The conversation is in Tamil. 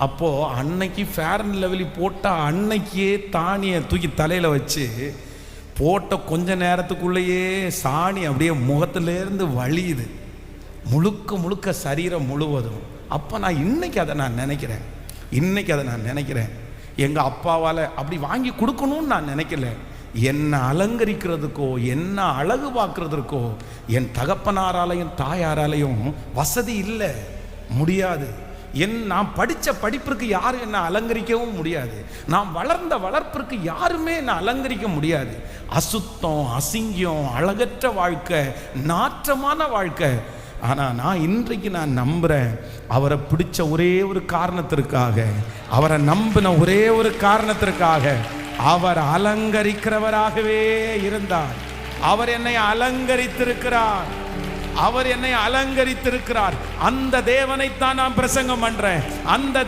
அப்போது அன்னைக்கு ஃபேர் அண்ட் லவ்லி போட்டால் அன்னைக்கே தானியை தூக்கி தலையில் வச்சு போட்ட கொஞ்ச நேரத்துக்குள்ளேயே சாணி அப்படியே முகத்திலேருந்து வழியுது, முழுக்க முழுக்க சரீரம் முழுவதும். அப்போ நான் இன்னைக்கு அதை நான் நினைக்கிறேன். எங்கள் அப்பாவால் அப்படி வாங்கி கொடுக்கணும்னு நான் நினைக்கல. என்னை அலங்கரிக்கிறதுக்கோ என்ன அழகு பார்க்கறதுக்கோ என் தகப்பனாராலையும் தாயாராலையும் வசதி இல்லை, முடியாது. நான் படித்த படிப்பிற்கு யாரும் என்னை அலங்கரிக்கவும் முடியாது. நான் வளர்ந்த வளர்ப்பிற்கு யாருமே என்னை அலங்கரிக்க முடியாது. அசுத்தம், அசிங்கம், அழகற்ற வாழ்க்கை, நாற்றமான வாழ்க்கை. ஆனால் நான் இன்றைக்கு நம்புகிறேன், அவரை பிடிச்ச ஒரே ஒரு காரணத்திற்காக, அவரை நம்பின ஒரே ஒரு காரணத்திற்காக அவர் அலங்கரிக்கிறவராகவே இருந்தார். அவர் என்னை அலங்கரித்திருக்கிறார். அந்த தேவனைத்தான் நான் பிரசங்கம் பண்றேன். அந்த